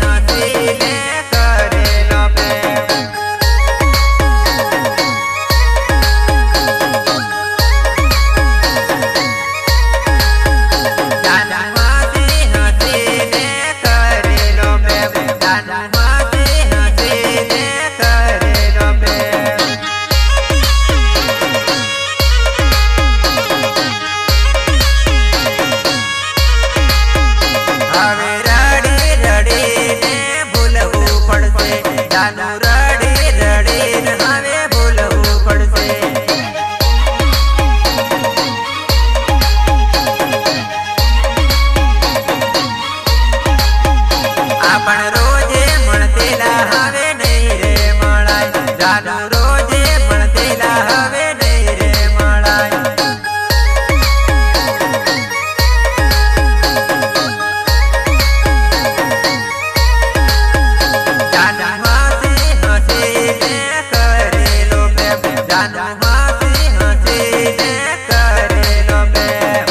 हसीने करेलो प्रेम। जानू हसी हसीने करेलो प्रेम। जानू हसी हसीने करेलो प्रेम। હવે રડી રડીને ભૂલવું પડશે। જાનુ રડી રડીને હવે ભૂલવું પડશે। આપણ રોજે મળતેલા હવે નહીં રે મળાય। જાનુ રોજે મળતેલા હવે નહીં રે મળાય। जानू हसी हसीने करेलो प्रेम। जानू हसी हसीने करेलो प्रेम।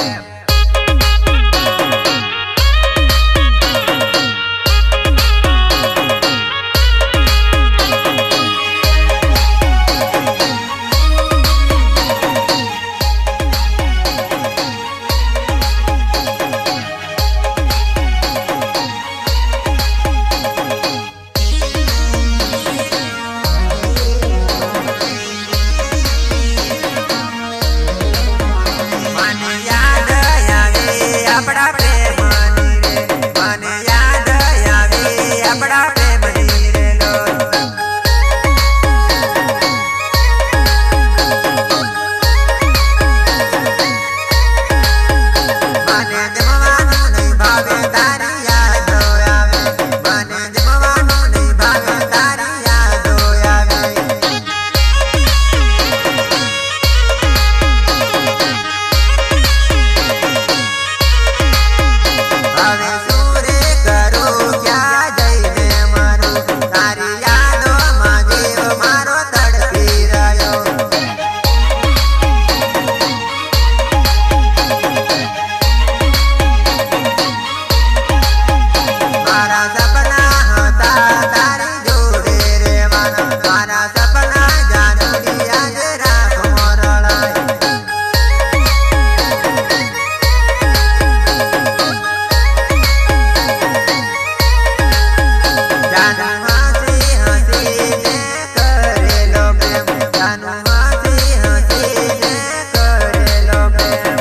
મને યાદ આવે આપણા પ્રેમની રે। મને યાદ આવે આપણા પ્રેમની રે લોલ। મને જમવાનું નહીં ભાવે તારી યાદો આવે। મને જમવાનું નહીં ભાવે તારી યાદો આવે। હવે શું રે કરું ક્યાં જઈને મરું? તારી યાદોમાં જીવ મારો તડપી રહ્યો। મારા સપના હતા તારી જોડે રહેવાના। મારા સપના જાનુડી આજે રાખો રળાય। जानू हसी हसीने करेलो प्रेम। जानू हसी हसीने करेलो प्रेम।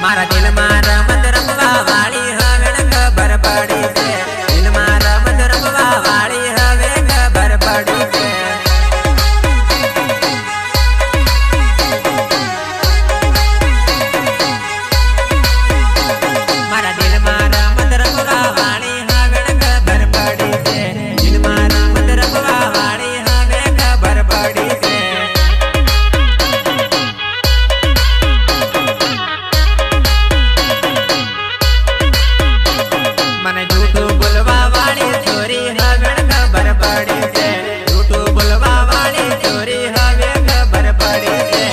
મારા દિલમાં રમત રમવા વાળી હવે ખબર પડી છે દિલમાં રમત રમવા વાળી હવે ખબર પડી છે મારા દિલમાં રમત રમવા વાળી હવે ખબર પડી છે દિલમાં રમત રમવા વાળી હવે ખબર પડી છે મને જૂઠું બોલવા વાળી ચોરી હવે ખબર પડી છે જૂઠું બોલવા વાળી ચોરી હવે ખબર પડી છે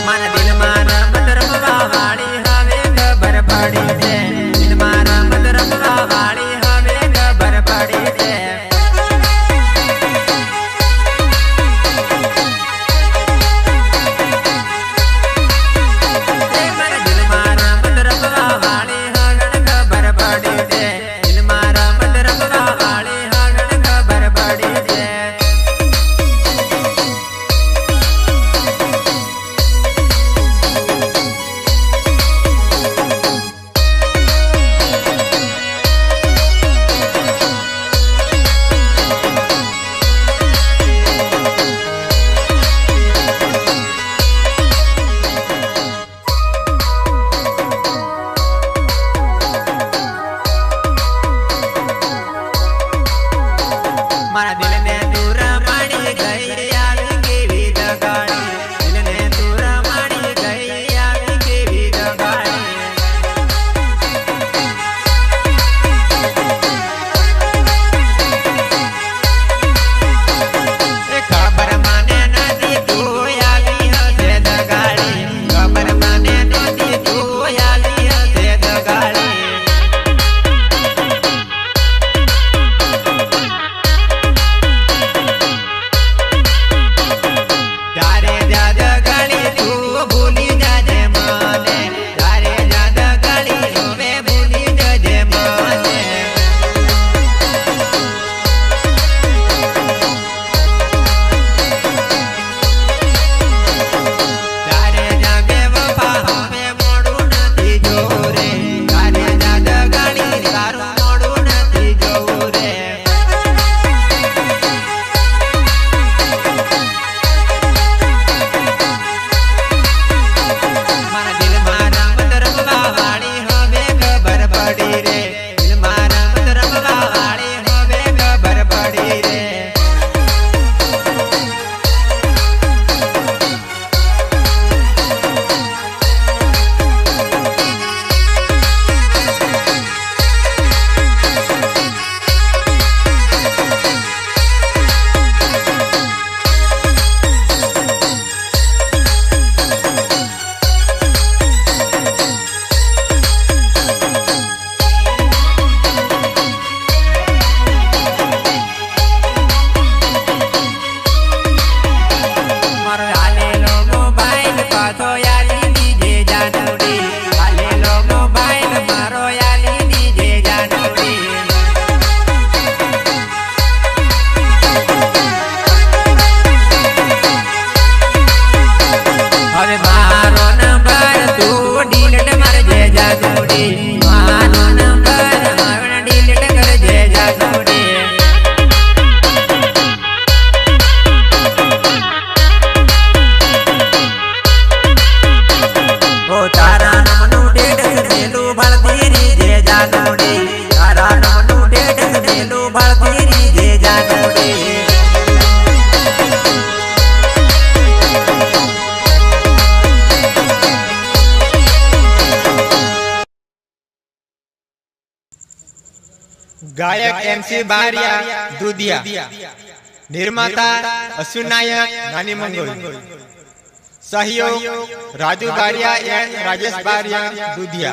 મારા દિલમાં રમત રમવા વાળી હવે ખબર પડી છે દિલમાં રમત રમવા વાળી હવે ખબર પડી છે મારા દિલને દૂર માણી ગઈ આવી કેવી દગાડી દિલને દૂર માણી ગઈ આવી કેવી દગાડી એ ખબર મને નથી તું આવી હશે દગાડી ખબર મને નથી તું આવી હશે દગાડી गायक एमसी बारिया दूधिया, निर्माता असुनायक नानी मंगोल, सहयोग राजू बारिया एंड राजेश बारिया दूधिया।